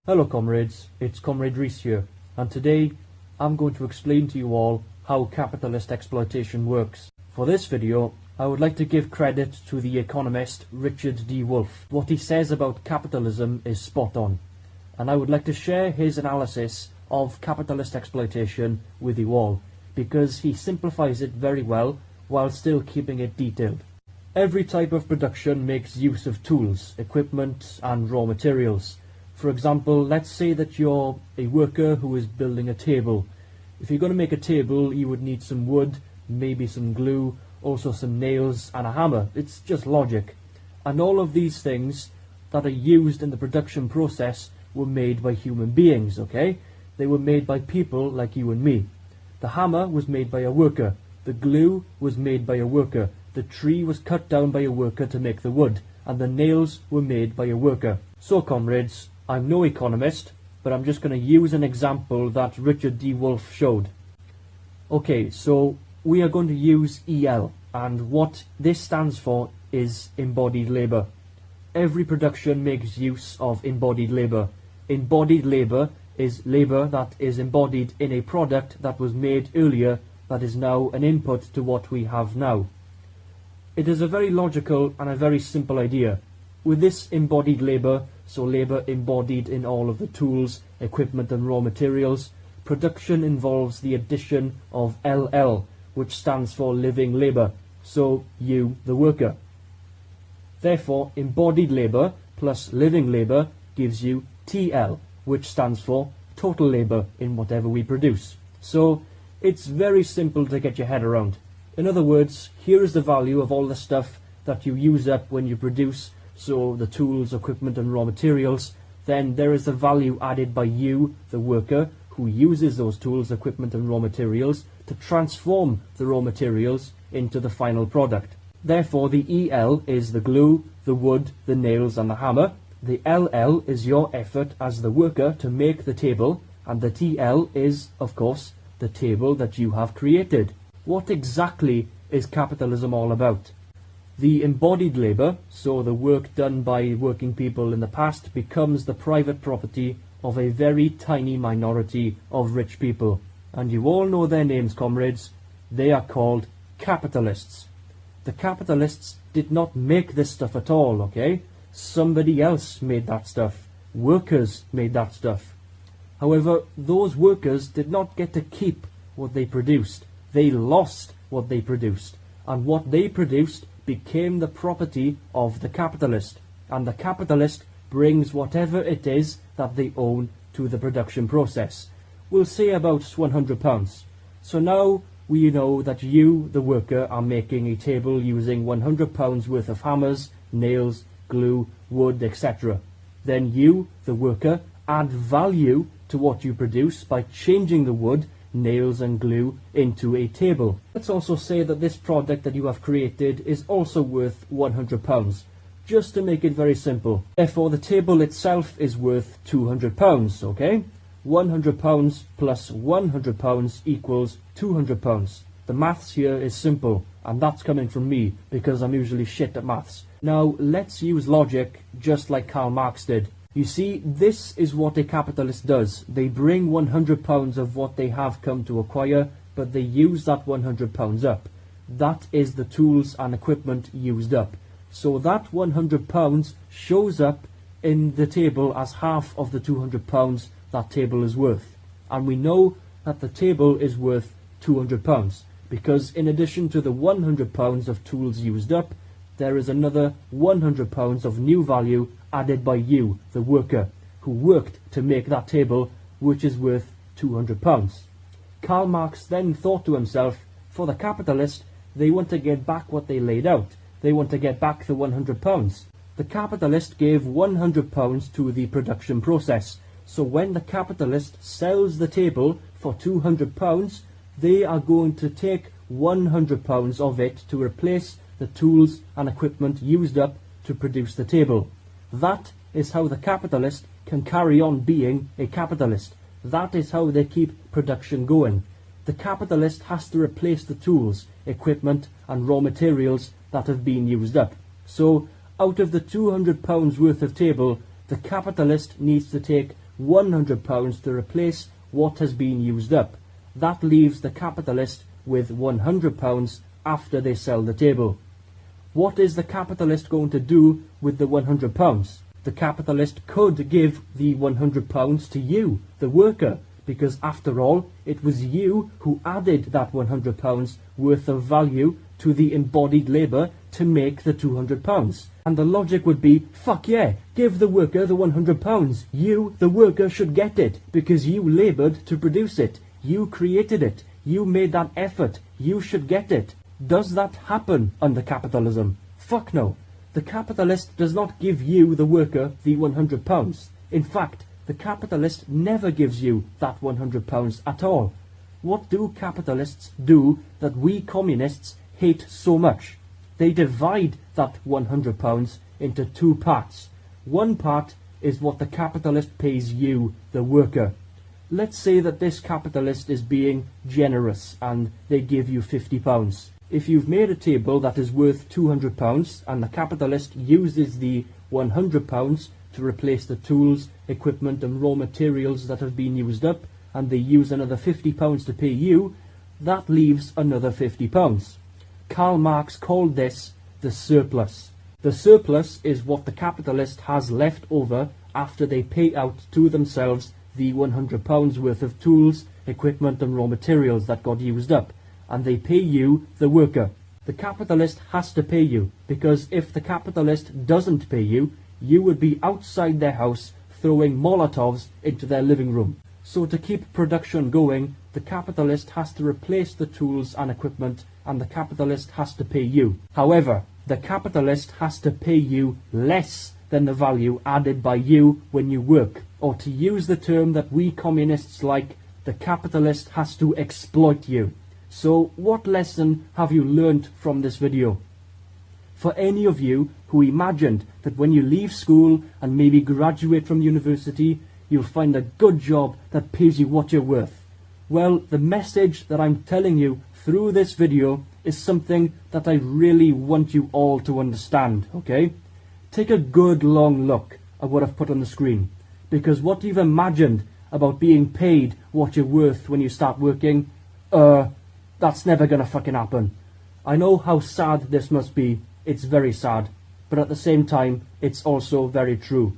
Hello comrades, it's Comrade Reese here, and today I'm going to explain to you all how capitalist exploitation works. For this video, I would like to give credit to the economist Richard D. Wolff. What he says about capitalism is spot on, and I would like to share his analysis of capitalist exploitation with you all, because he simplifies it very well while still keeping it detailed. Every type of production makes use of tools, equipment and raw materials. For example, let's say that you're a worker who is building a table. If you're going to make a table, you would need some wood, maybe some glue, also some nails and a hammer. It's just logic. And all of these things that are used in the production process were made by human beings, okay? They were made by people like you and me. The hammer was made by a worker. The glue was made by a worker. The tree was cut down by a worker to make the wood. And the nails were made by a worker. So comrades, I'm no economist, but I'm just going to use an example that Richard D. Wolff showed. Okay, so we are going to use EL, and what this stands for is embodied labor. Every production makes use of embodied labor. Embodied labor is labor that is embodied in a product that was made earlier that is now an input to what we have now. It is a very logical and a very simple idea. With this embodied labor, so labor embodied in all of the tools, equipment and raw materials, production involves the addition of LL, which stands for living labor, so you, the worker. Therefore, embodied labor plus living labor gives you TL, which stands for total labor in whatever we produce. So it's very simple to get your head around. In other words, here is the value of all the stuff that you use up when you produce, so the tools, equipment and raw materials. Then there is the value added by you, the worker, who uses those tools, equipment and raw materials to transform the raw materials into the final product. Therefore, the EL is the glue, the wood, the nails and the hammer. The LL is your effort as the worker to make the table, and the TL is, of course, the table that you have created. What exactly is capitalism all about? The embodied labor, so the work done by working people in the past, becomes the private property of a very tiny minority of rich people. And you all know their names, comrades. They are called capitalists. The capitalists did not make this stuff at all, okay? Somebody else made that stuff. Workers made that stuff. However, those workers did not get to keep what they produced. They lost what they produced. And what they produced became the property of the capitalist, and the capitalist brings whatever it is that they own to the production process. We'll say about £100. So now we know that you, the worker, are making a table using £100 worth of hammers, nails, glue, wood, etc. Then you, the worker, add value to what you produce by changing the wood, nails and glue into a table. Let's also say that this product that you have created is also worth £100, just to make it very simple. Therefore, the table itself is worth £200, okay? £100 plus £100 equals £200. The maths here is simple, and that's coming from me, because I'm usually shit at maths. Now, let's use logic, just like Karl Marx did. You see, this is what a capitalist does. They bring £100 of what they have come to acquire, but they use that £100 up. That is the tools and equipment used up. So that £100 shows up in the table as half of the £200 that table is worth. And we know that the table is worth £200, because in addition to the £100 of tools used up, there is another £100 of new value added by you, the worker, who worked to make that table, which is worth £200. Karl Marx then thought to himself, for the capitalist, they want to get back what they laid out. They want to get back the £100. The capitalist gave £100 to the production process. So when the capitalist sells the table for £200, they are going to take £100 of it to replace the tools and equipment used up to produce the table. That is how the capitalist can carry on being a capitalist. That is how they keep production going. The capitalist has to replace the tools, equipment and raw materials that have been used up. So out of the £200 worth of table, the capitalist needs to take £100 to replace what has been used up. That leaves the capitalist with £100 after they sell the table. What is the capitalist going to do with the £100? The capitalist could give the £100 to you, the worker, because after all, it was you who added that £100 worth of value to the embodied labour to make the £200. And the logic would be, fuck yeah, give the worker the £100. You, the worker, should get it, because you laboured to produce it. You created it. You made that effort. You should get it. Does that happen under capitalism? Fuck no. The capitalist does not give you, the worker, the £100. In fact, the capitalist never gives you that £100 at all. What do capitalists do that we communists hate so much? They divide that £100 into two parts. One part is what the capitalist pays you, the worker. Let's say that this capitalist is being generous and they give you £50. If you've made a table that is worth £200 and the capitalist uses the £100 to replace the tools, equipment and raw materials that have been used up, and they use another £50 to pay you, that leaves another £50. Karl Marx called this the surplus. The surplus is what the capitalist has left over after they pay out to themselves the £100 worth of tools, equipment and raw materials that got used up, and they pay you, the worker. The capitalist has to pay you, because if the capitalist doesn't pay you, you would be outside their house throwing Molotovs into their living room. So to keep production going, the capitalist has to replace the tools and equipment, and the capitalist has to pay you. However, the capitalist has to pay you less than the value added by you when you work. Or to use the term that we communists like, the capitalist has to exploit you. So what lesson have you learnt from this video? For any of you who imagined that when you leave school and maybe graduate from university, you'll find a good job that pays you what you're worth. Well, the message that I'm telling you through this video is something that I really want you all to understand, okay? Take a good long look at what I've put on the screen, because what you've imagined about being paid what you're worth when you start working, that's never gonna fucking happen. I know how sad this must be. It's very sad, but at the same time, it's also very true.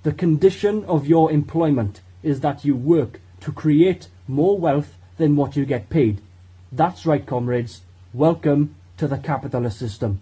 The condition of your employment is that you work to create more wealth than what you get paid. That's right, comrades. Welcome to the capitalist system.